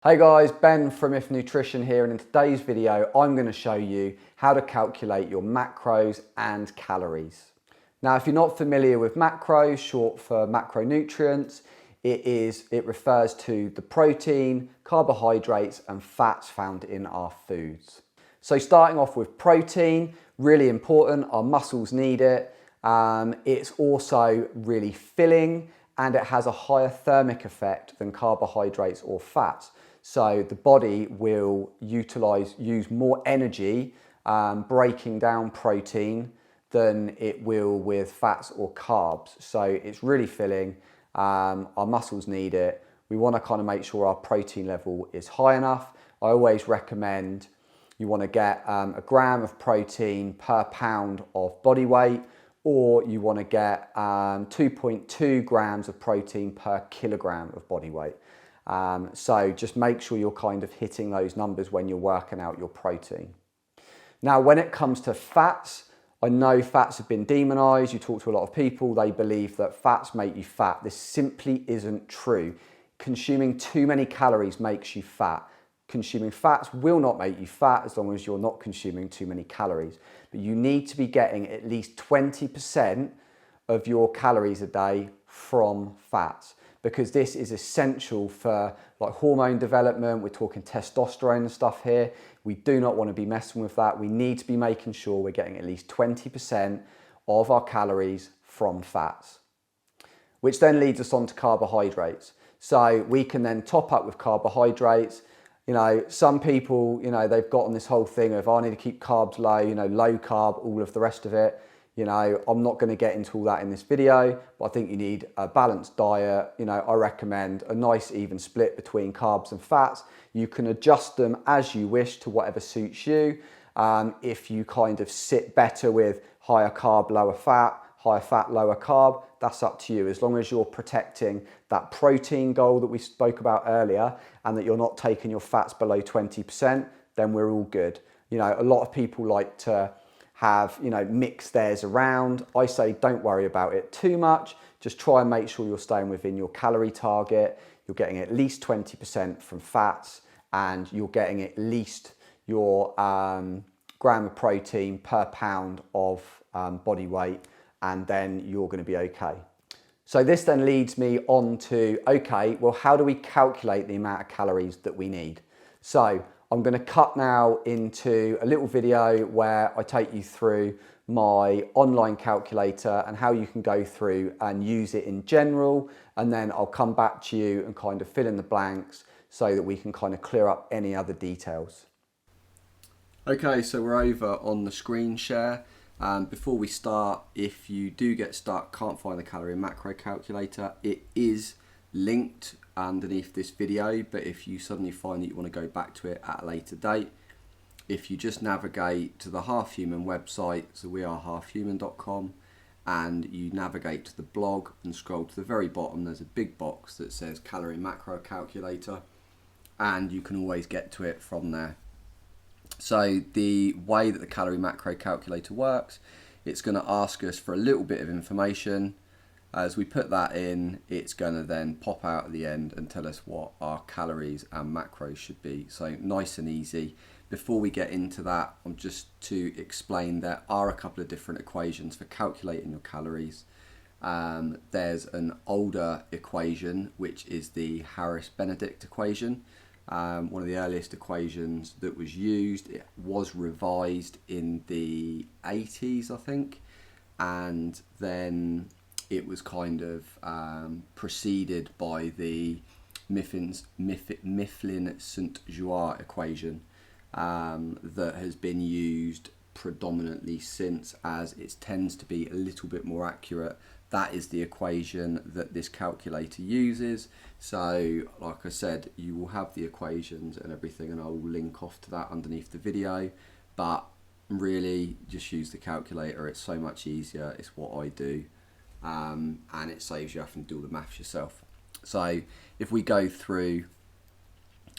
Hey guys, Ben from If Nutrition here, and in today's video I'm going to show you how to calculate your macros and calories. Now if you're not familiar with macros, short for macronutrients, it refers to the protein, carbohydrates and fats found in our foods. So starting off with protein, really important, our muscles need it. It's also really filling and it has a higher thermic effect than carbohydrates or fats. So the body will use more energy breaking down protein than it will with fats or carbs. So it's really filling, our muscles need it. We want to kind of make sure our protein level is high enough. I always recommend you want to get a gram of protein per pound of body weight, or you want to get 2.2 grams of protein per kilogram of body weight. So just make sure you're kind of hitting those numbers when you're working out your protein. Now, when it comes to fats, I know fats have been demonized. You talk to a lot of people, they believe that fats make you fat. This simply isn't true. Consuming too many calories makes you fat. Consuming fats will not make you fat as long as you're not consuming too many calories. But you need to be getting at least 20% of your calories a day from fats, because this is essential for like hormone development. We're talking testosterone and stuff here. We do not want to be messing with that. We need to be making sure we're getting at least 20% of our calories from fats, which then leads us on to carbohydrates. So we can then top up with carbohydrates. You know, some people, you know, they've got on this whole thing of, I need to keep carbs low, you know, low carb, all of the rest of it. You know, I'm not going to get into all that in this video, but I think you need a balanced diet. You know, I recommend a nice even split between carbs and fats. You can adjust them as you wish to whatever suits you. If you kind of sit better with higher carb, lower fat, higher fat, lower carb, that's up to you. As long as you're protecting that protein goal that we spoke about earlier and that you're not taking your fats below 20%, then we're all good. You know, a lot of people like to have, you know, mix theirs around. I say don't worry about it too much. Just try and make sure you're staying within your calorie target. You're getting at least 20% from fats and you're getting at least your gram of protein per pound of body weight, and then you're going to be okay. So this then leads me on to, okay, well, how do we calculate the amount of calories that we need? So I'm going to cut now into a little video where I take you through my online calculator and how you can go through and use it in general. And then I'll come back to you and kind of fill in the blanks so that we can kind of clear up any other details. Okay, so we're over on the screen share. Before we start, if you do get stuck, can't find the calorie and macro calculator, it is linked underneath this video, but if you suddenly find that you want to go back to it at a later date, if you just navigate to the Half Human website, so we are halfhuman.com, and you navigate to the blog and scroll to the very bottom, there's a big box that says calorie and macro calculator, and you can always get to it from there. So the way that the calorie macro calculator works, it's going to ask us for a little bit of information. As we put that in, it's going to then pop out at the end and tell us what our calories and macros should be. So nice and easy. Before we get into that, just to explain, there are a couple of different equations for calculating your calories. There's an older equation, which is the Harris-Benedict equation. One of the earliest equations that was used. It was revised in the 80s, I think, and then it was kind of preceded by the Mifflin-St. Jean equation that has been used predominantly since, as it tends to be a little bit more accurate. That is the equation that this calculator uses. So like I said, you will have the equations and everything, and I will link off to that underneath the video, but really just use the calculator. It's so much easier. It's what I do, and it saves you having to do all the maths yourself. So if we go through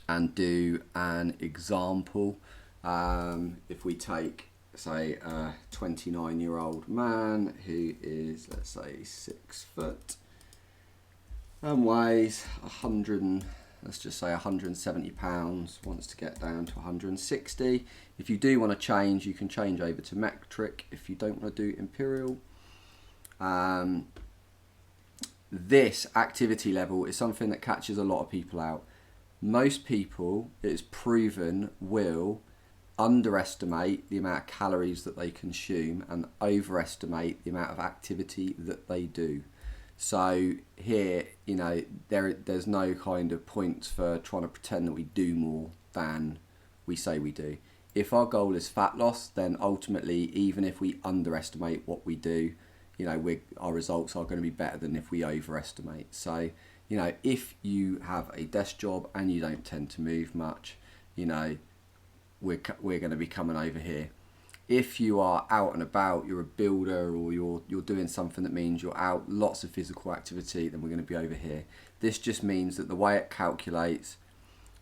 and do an example, if we take, say, a 29-year-old man who is, let's say, 6 foot and weighs let's just say 170 pounds, wants to get down to 160. If you do want to change, you can change over to metric if you don't want to do imperial. This activity level is something that catches a lot of people out. Most people, it is proven, will underestimate the amount of calories that they consume and overestimate the amount of activity that they do. So here, you know, there's no kind of points for trying to pretend that we do more than we say we do. If our goal is fat loss, then ultimately, even if we underestimate what we do, you know, our results are going to be better than if we overestimate. So, you know, if you have a desk job and you don't tend to move much, you know, we're going to be coming over here. If you are out and about, you're a builder, or you're doing something that means you're out, lots of physical activity, then we're going to be over here. This just means that the way it calculates,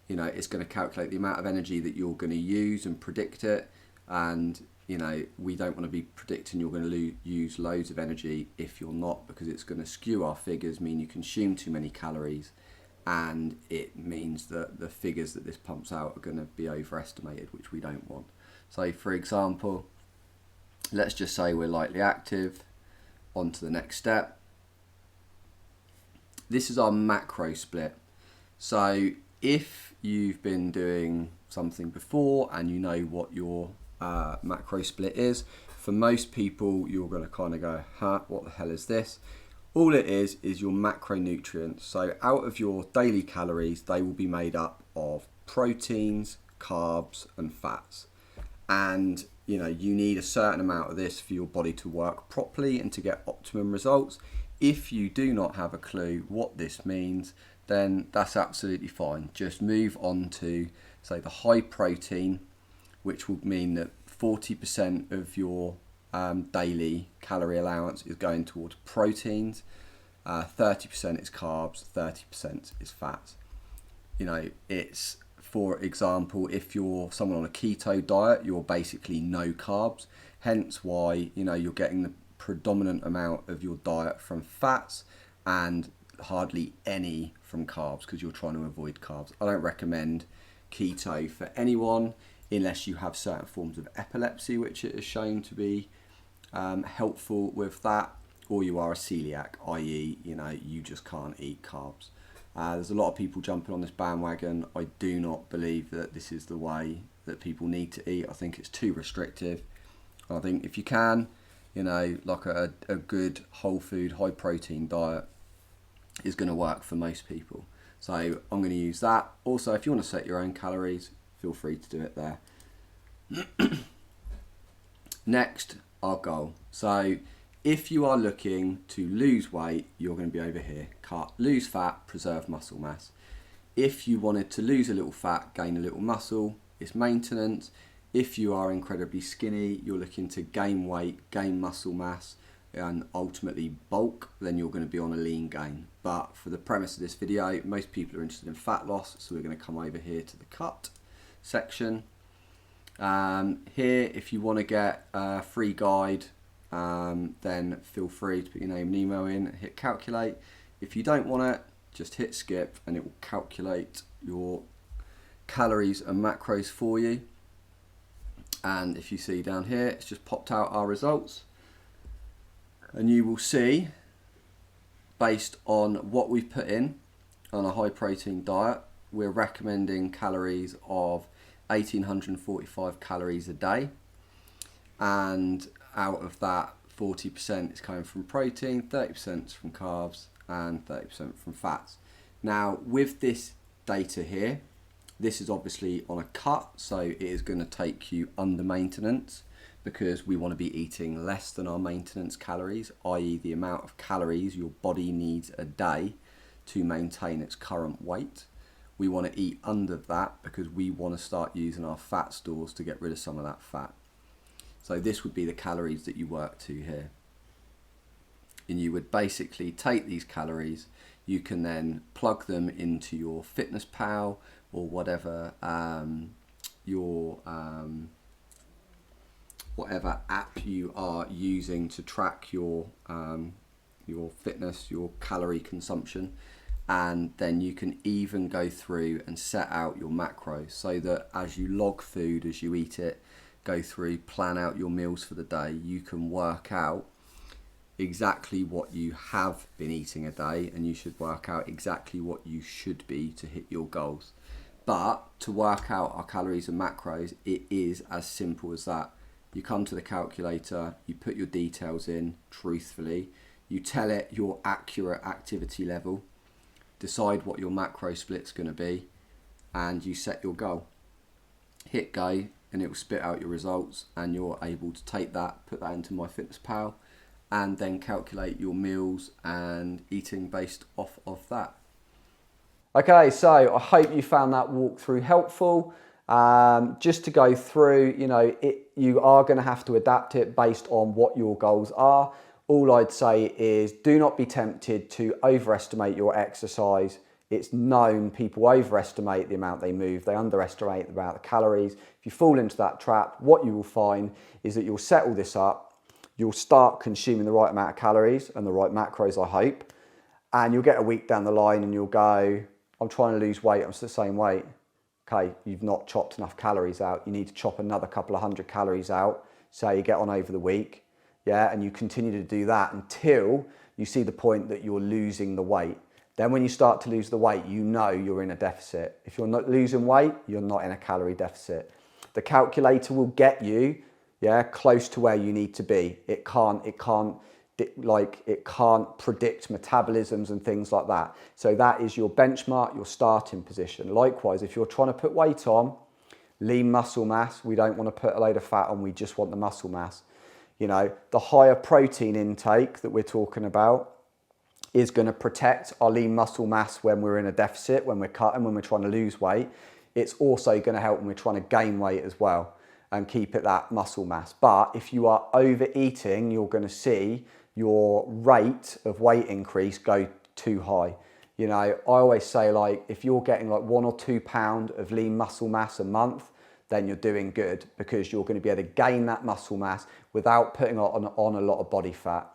you know, it's going to calculate the amount of energy that you're going to use and predict it. And, you know, we don't want to be predicting you're going to use loads of energy if you're not, because it's going to skew our figures, mean you consume too many calories, and it means that the figures that this pumps out are going to be overestimated, which we don't want. So for example, let's just say we're lightly active. On to the next step. This is our macro split. So if you've been doing something before and you know what your macro split is, for most people you're going to kind of go, huh, what the hell is this? All it is your macronutrients. So out of your daily calories, they will be made up of proteins, carbs and fats. And you know, you need a certain amount of this for your body to work properly and to get optimum results. If you do not have a clue what this means, then that's absolutely fine. Just move on to, say, the high protein, which will mean that 40% of your daily calorie allowance is going towards proteins, 30% is carbs, 30% is fats. You know, it's, for example, if you're someone on a keto diet, you're basically no carbs, hence why, you know, you're getting the predominant amount of your diet from fats and hardly any from carbs, because you're trying to avoid carbs. I don't recommend keto for anyone unless you have certain forms of epilepsy, which it is shown to be helpful with that, or you are a celiac, i.e., you know, you just can't eat carbs. There's a lot of people jumping on this bandwagon. I do not believe that this is the way that people need to eat. I think it's too restrictive. I think if you can, you know, like a good whole food, high protein diet is going to work for most people. So I'm going to use that. Also, if you want to set your own calories, feel free to do it there. Next, our goal. So if you are looking to lose weight, you're going to be over here. Cut, lose fat, preserve muscle mass. If you wanted to lose a little fat, gain a little muscle, it's maintenance. If you are incredibly skinny, you're looking to gain weight, gain muscle mass, and ultimately bulk, then you're going to be on a lean gain. But for the premise of this video, most people are interested in fat loss, so we're going to come over here to the cut section. Here, if you want to get a free guide, then feel free to put your name and email in, hit calculate. If you don't want it, just hit skip and it will calculate your calories and macros for you. And if you see down here, it's just popped out our results, and you will see, based on what we've put in on a high protein diet, we're recommending calories of 1,845 calories a day, and out of that 40% is coming from protein, 30% is from carbs and 30% from fats. Now with this data here, this is obviously on a cut, so it is going to take you under maintenance, because we want to be eating less than our maintenance calories, i.e. the amount of calories your body needs a day to maintain its current weight. We want to eat under that because we want to start using our fat stores to get rid of some of that fat. So this would be the calories that you work to here. And you would basically take these calories, you can then plug them into your FitnessPal or whatever whatever app you are using to track your fitness, your calorie consumption, And then you can even go through and set out your macros so that as you log food, as you eat it, go through, plan out your meals for the day, you can work out exactly what you have been eating a day, and you should work out exactly what you should be to hit your goals. But to work out our calories and macros, it is as simple as that. You come to the calculator, you put your details in truthfully, you tell it your accurate activity level, decide what your macro split's going to be, and you set your goal. Hit go, and it will spit out your results, and you're able to take that, put that into MyFitnessPal, and then calculate your meals and eating based off of that. Okay, so I hope you found that walkthrough helpful. Just to go through, you are going to have to adapt it based on what your goals are. All I'd say is do not be tempted to overestimate your exercise. It's known people overestimate the amount they move, they underestimate the amount of calories. If you fall into that trap, what you will find is that you'll set all this up, you'll start consuming the right amount of calories and the right macros, I hope, and you'll get a week down the line and you'll go, I'm trying to lose weight, I'm still the same weight. Okay, you've not chopped enough calories out. You need to chop another couple of hundred calories out, so you get on over the week. Yeah, and you continue to do that until you see the point that you're losing the weight. Then when you start to lose the weight, you know you're in a deficit. If you're not losing weight, you're not in a calorie deficit. The calculator will get you, close to where you need to be. It can't predict metabolisms and things like that. So that is your benchmark, your starting position. Likewise, if you're trying to put weight on, lean muscle mass, we don't want to put a load of fat on, we just want the muscle mass. The higher protein intake that we're talking about is going to protect our lean muscle mass when we're in a deficit, when we're cutting, when we're trying to lose weight. It's also going to help when we're trying to gain weight as well and keep it that muscle mass. But if you are overeating, you're going to see your rate of weight increase go too high. I always say, if you're getting 1 or 2 pounds of lean muscle mass a month, then you're doing good, because you're going to be able to gain that muscle mass without putting on a lot of body fat.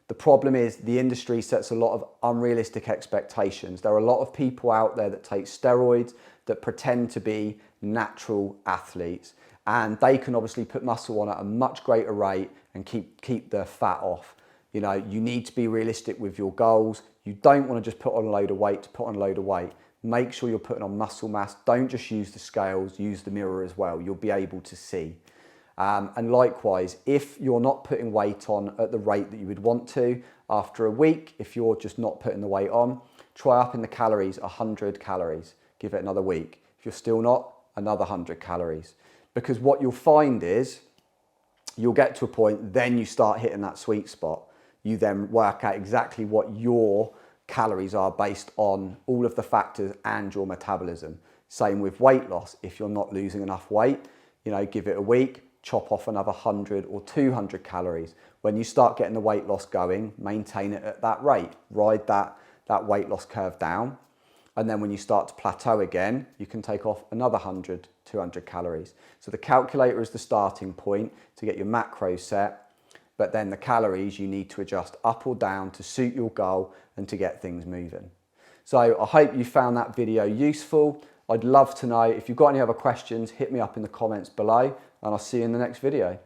The problem is the industry sets a lot of unrealistic expectations. There are a lot of people out there that take steroids that pretend to be natural athletes, and they can obviously put muscle on at a much greater rate and keep the fat off. You need to be realistic with your goals. You don't want to just put on a load of weight to put on a load of weight. Make sure you're putting on muscle mass. Don't just use the scales, use the mirror as well. You'll be able to see. And likewise, if you're not putting weight on at the rate that you would want to, after a week, if you're just not putting the weight on, try up in the calories, 100 calories. Give it another week. If you're still not, another 100 calories. Because what you'll find is, you'll get to a point, then you start hitting that sweet spot. You then work out exactly what your calories are based on all of the factors and your metabolism. Same with weight loss. If you're not losing enough weight, give it a week, chop off another 100 or 200 calories. When you start getting the weight loss going, maintain it at that rate. Ride that weight loss curve down. And then when you start to plateau again, you can take off another 100, 200 calories. So the calculator is the starting point to get your macros set. But then the calories you need to adjust up or down to suit your goal and to get things moving. So I hope you found that video useful. I'd love to know if you've got any other questions, hit me up in the comments below, and I'll see you in the next video.